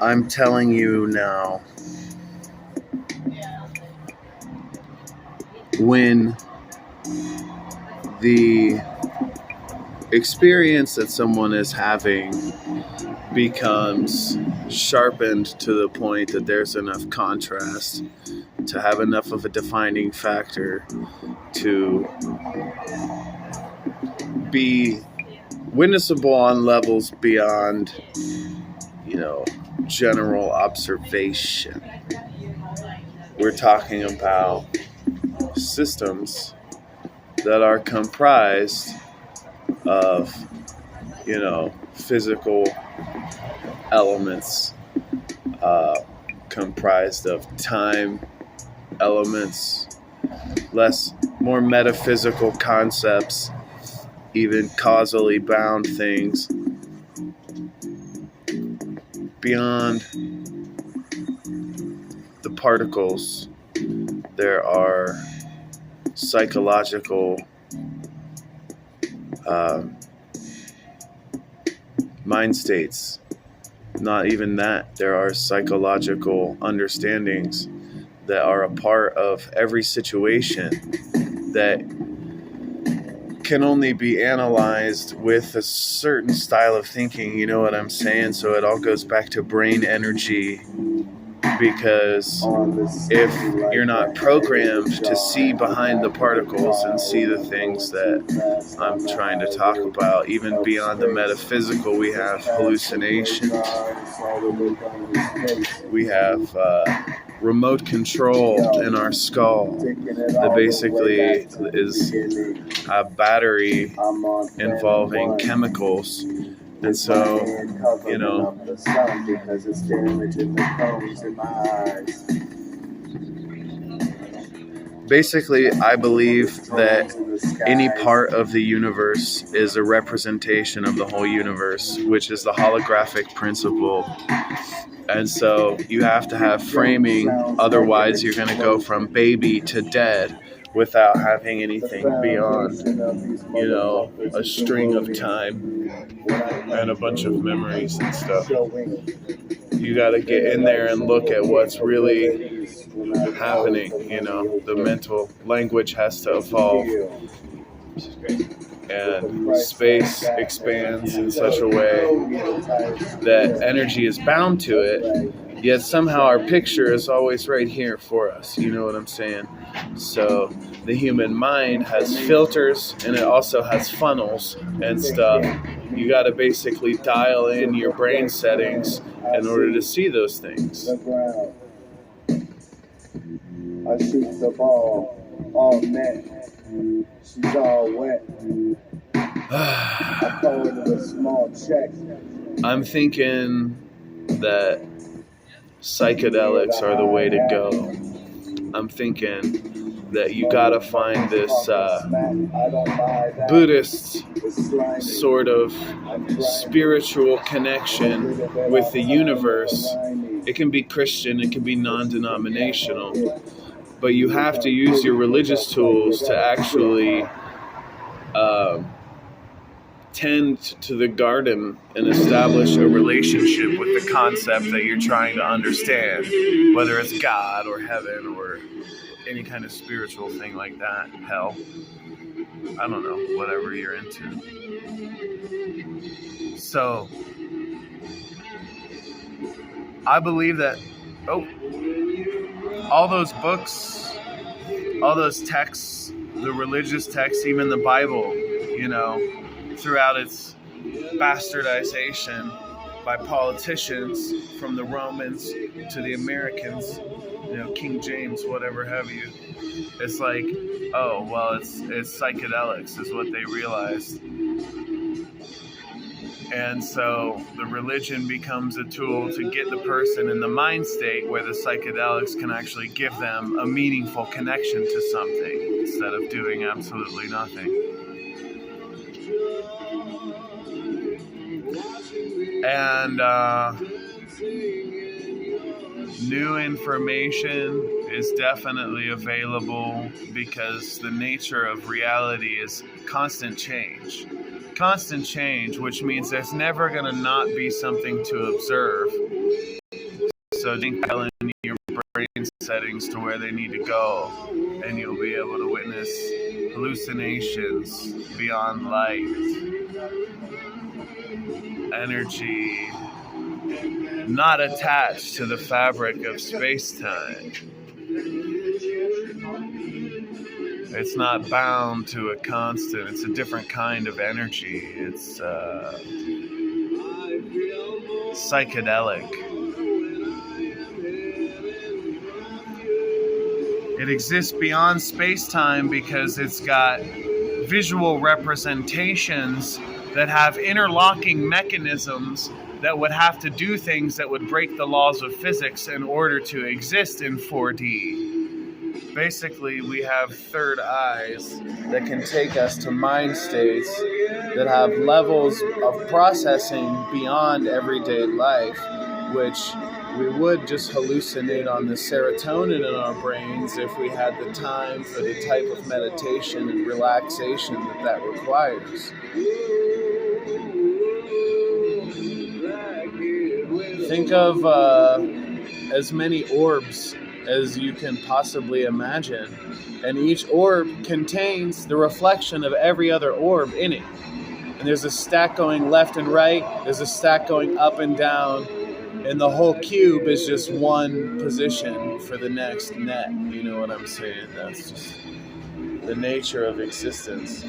I'm telling you now, when the experience that someone is having becomes sharpened to the point that there's enough contrast to have enough of a defining factor to be witnessable on levels beyond, general observation. We're talking about systems that are comprised of, physical elements, comprised of time elements, more metaphysical concepts, even causally bound things. Beyond the particles, there are psychological mind states. Not even that. There are psychological understandings that are a part of every situation that can only be analyzed with a certain style of thinking, you know what I'm saying? So it all goes back to brain energy, because if you're not programmed to see behind the particles and see the things that I'm trying to talk about, even beyond the metaphysical, we have hallucinations. We have remote control in our skull that basically is a battery involving chemicals. And so, basically, I believe that any part of the universe is a representation of the whole universe, which is the holographic principle. And so you have to have framing, otherwise you're going to go from baby to dead without having anything beyond, a string of time and a bunch of memories and stuff. You got to get in there and look at what's really happening. The mental language has to evolve, and space expands in such a way that energy is bound to it, yet somehow our picture is always right here for us. You know what I'm saying? So the human mind has filters, and it also has funnels and stuff. You got to basically dial in your brain settings in order to see those things. I shoot the ball all net. She's all wet. I throw it in a small check. I'm thinking that psychedelics are the way to go. I'm thinking that you gotta find this Buddhist sort of spiritual connection with the universe. It can be Christian, it can be non-denominational, but you have to use your religious tools to actually tend to the garden and establish a relationship with the concept that you're trying to understand, whether it's God or heaven or any kind of spiritual thing like that, hell, I don't know, whatever you're into. So I believe that all those books, all those texts, the religious texts, even the Bible, throughout its bastardization by politicians, from the Romans to the Americans, King James, whatever have you. It's like, it's psychedelics is what they realized. And so the religion becomes a tool to get the person in the mind state where the psychedelics can actually give them a meaningful connection to something instead of doing absolutely nothing. And new information is definitely available because the nature of reality is constant change, constant change, which means there's never going to not be something to observe. So think in your brain settings to where they need to go, and you'll be able to witness hallucinations beyond light, energy not attached to the fabric of space-time. It's not bound to a constant. It's a different kind of energy. It's psychedelic. It exists beyond space-time because it's got visual representations that have interlocking mechanisms that would have to do things that would break the laws of physics in order to exist in 4D. Basically, we have third eyes that can take us to mind states that have levels of processing beyond everyday life, which we would just hallucinate on the serotonin in our brains if we had the time for the type of meditation and relaxation that requires. Think of as many orbs as you can possibly imagine, and each orb contains the reflection of every other orb in it. And there's a stack going left and right, there's a stack going up and down, and the whole cube is just one position for the next net. You know what I'm saying? That's just the nature of existence.